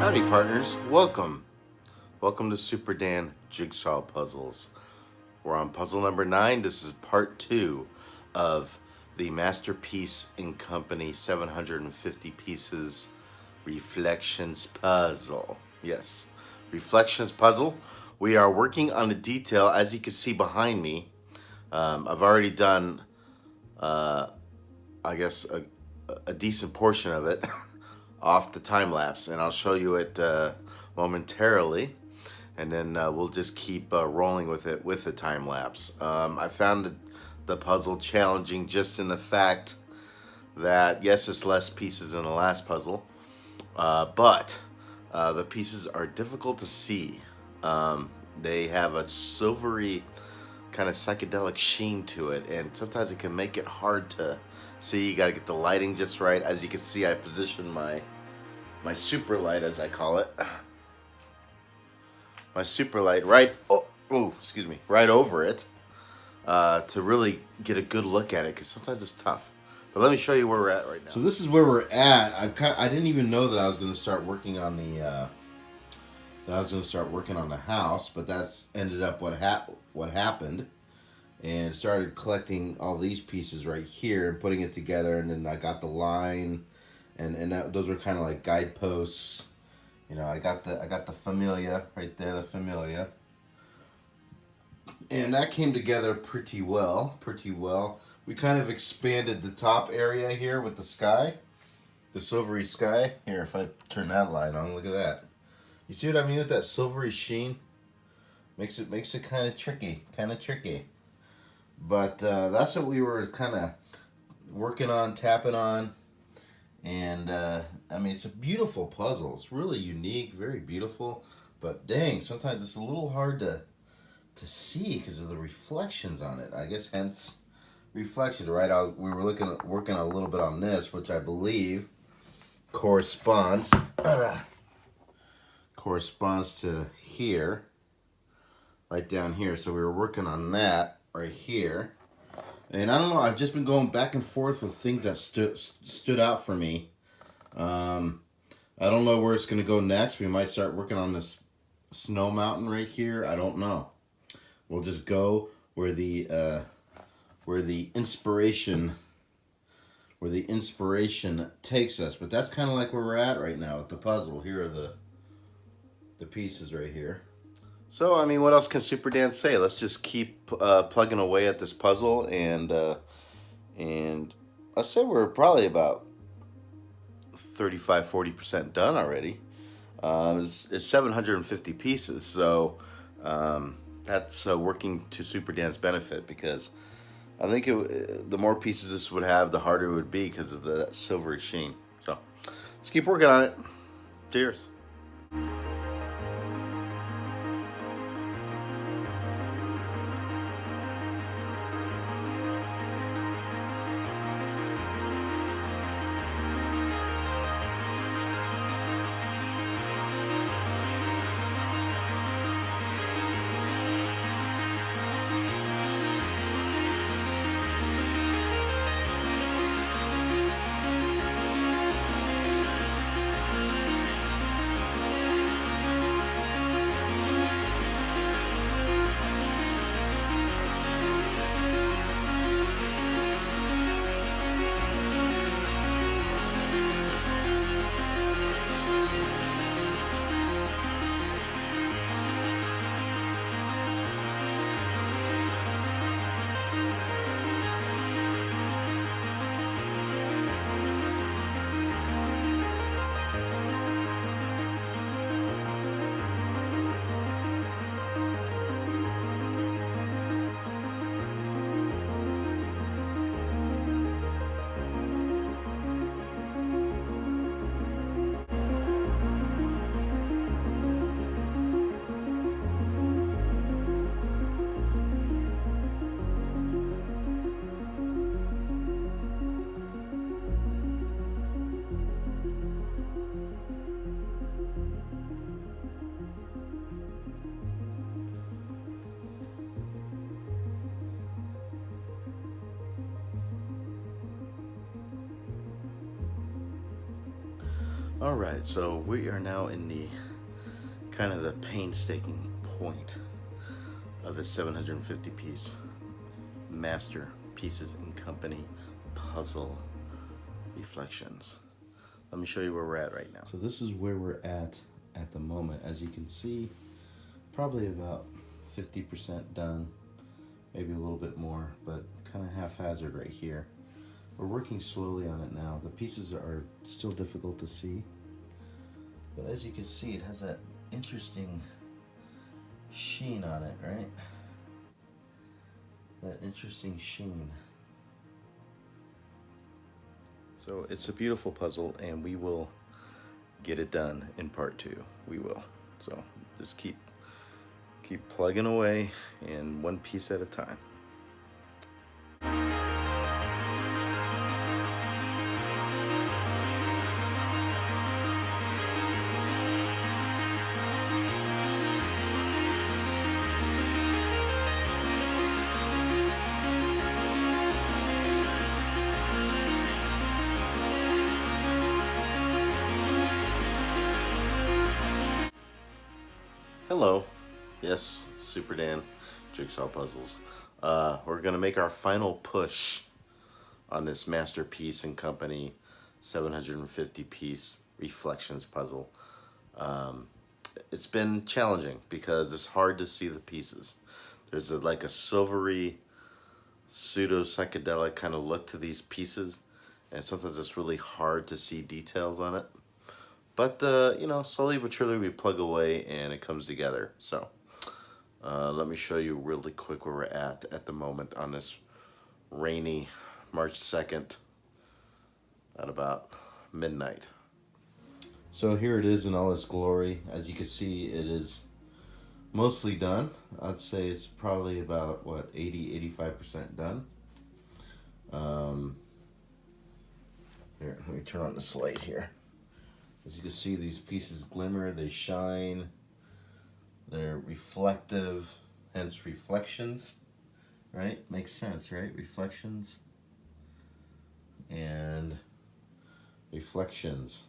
Howdy partners, welcome. Welcome to Superdan Jigsaw Puzzles. We're on puzzle number 9. This is part 2 of the Masterpiece and Company 750 pieces Reflections Puzzle. Yes, Reflections Puzzle. We are working on a detail, as you can see behind me. I've already done, I guess, a decent portion of it off the time lapse, and I'll show you it momentarily, and then we'll just keep rolling with it with the time lapse. I found the puzzle challenging just in the fact that yes, it's less pieces than the last puzzle, but the pieces are difficult to see. They have a silvery kind of psychedelic sheen to it, and sometimes it can make it hard to see. You got to get the lighting just right. As you can see, I positioned my super light, as I call it, my super light right excuse me, right over it, to really get a good look at it, because sometimes it's tough. But let me show you where we're at right now. So this is where we're at. I didn't even know that I was going to start working on the house, but that's ended up what happened, and started collecting all these pieces right here and putting it together, and then I got the line, and those were kind of like guideposts. You know, I got the familia right there, the familia, and that came together pretty well. We kind of expanded the top area here with the sky, the silvery sky. Here, if I turn that light on, look at that. You see what I mean with that silvery sheen? Makes it kind of tricky. But that's what we were kind of working on, tapping on. And I mean, it's a beautiful puzzle. It's really unique, very beautiful. But dang, sometimes it's a little hard to see because of the reflections on it. I guess hence reflections, right? We were working a little bit on this, which I believe corresponds to here, right down here. So we were working on that right here. And I don't know, I've just been going back and forth with things that stood out for me. I don't know where it's going to go next. We might start working on this snow mountain right here. I don't know. We'll just go where the inspiration takes us. But that's kind of like where we're at right now with the puzzle. Here are the pieces right here. So, I mean, what else can Superdan say? Let's just keep plugging away at this puzzle, and I'd say we're probably about 35-40% done already. It's 750 pieces, so that's working to Superdan's benefit, because I think the more pieces this would have, the harder it would be because of the silvery sheen. So, let's keep working on it. Cheers. All right, so we are now in the kind of the painstaking point of the 750 piece Master Pieces and Company puzzle reflections. Let me show you where we're at right now. So this is where we're at the moment. As you can see, probably about 50% done, maybe a little bit more, but kind of haphazard right here. We're working slowly on it now. The pieces are still difficult to see, but as you can see, it has that interesting sheen on it, right? That interesting sheen. So it's a beautiful puzzle, and we will get it done in part 2. We will. So just keep plugging away, and one piece at a time. Hello, yes, Superdan, Jigsaw Puzzles. We're gonna make our final push on this Master Piece and Company 750 piece reflections puzzle. It's been challenging because it's hard to see the pieces. There's like a silvery, pseudo-psychedelic kind of look to these pieces, and sometimes it's really hard to see details on it. But, you know, slowly but surely we plug away and it comes together. So, let me show you really quick where we're at the moment on this rainy March 2nd at about midnight. So here it is in all its glory. As you can see, it is mostly done. I'd say it's probably about, what, 80-85% done. Here, let me turn on this light here. As you can see, these pieces glimmer, they shine, they're reflective, hence reflections, right? Makes sense, right? Reflections and reflections.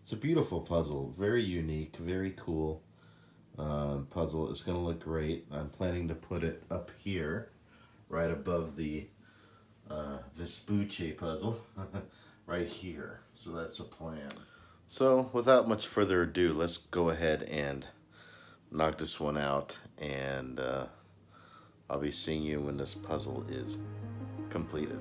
It's a beautiful puzzle, very unique, very cool puzzle. It's gonna look great. I'm planning to put it up here, right above the Vespucci puzzle, right here. So that's a plan. So without much further ado, let's go ahead and knock this one out, and I'll be seeing you when this puzzle is completed.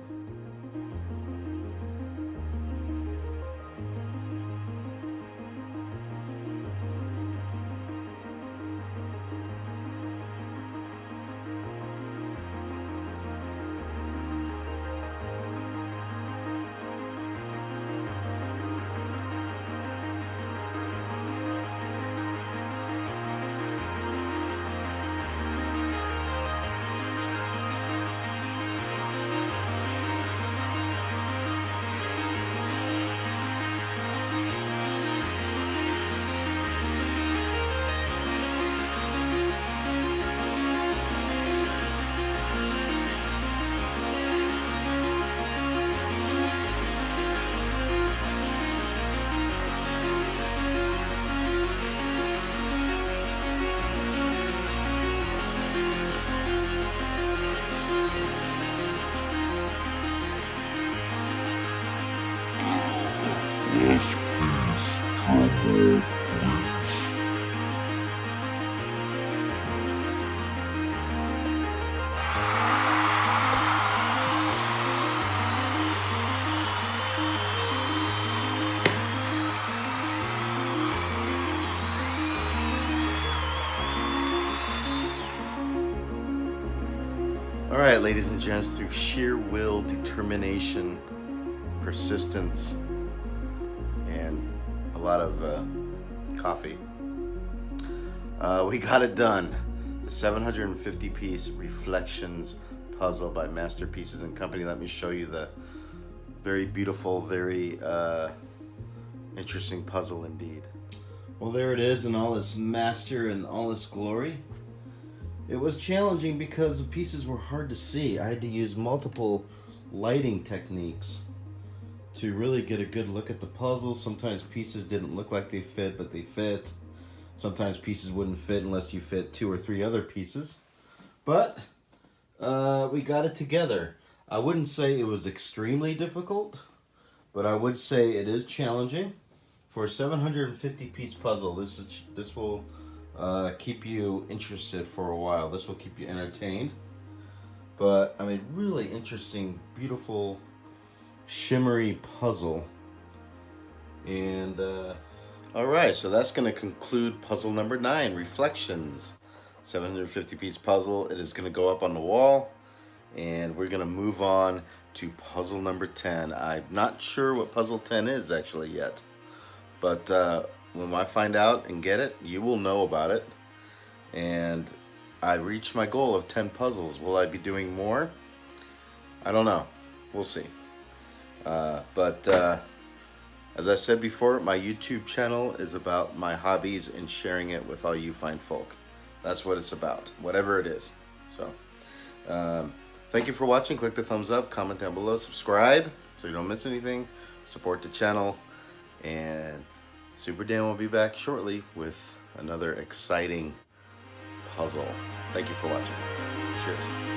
All right, ladies and gents, through sheer will, determination, persistence, and a lot of coffee, we got it done. The 750 piece reflections puzzle by Master Pieces and Company. Let me show you the very beautiful, very interesting puzzle indeed. Well, there it is in all its master and all its glory. It was challenging because the pieces were hard to see. I had to use multiple lighting techniques to really get a good look at the puzzle. Sometimes pieces didn't look like they fit, but they fit. Sometimes pieces wouldn't fit unless you fit 2 or 3 other pieces. But we got it together. I wouldn't say it was extremely difficult, but I would say it is challenging. For a 750 piece puzzle, this will keep you interested for a while. This will keep you entertained. But I mean, really interesting, beautiful, shimmery puzzle. And all right, so that's going to conclude puzzle number 9, Reflections. 750 piece puzzle. It is going to go up on the wall, and we're going to move on to puzzle number 10. I'm not sure what puzzle 10 is actually yet, but when I find out and get it, you will know about it. And I reached my goal of 10 puzzles. Will I be doing more? I don't know. We'll see. But as I said before, my YouTube channel is about my hobbies and sharing it with all you fine folk. That's what it's about, whatever it is. So, thank you for watching. Click the thumbs up, comment down below, subscribe so you don't miss anything. Support the channel, and Superdan will be back shortly with another exciting puzzle. Thank you for watching. Cheers.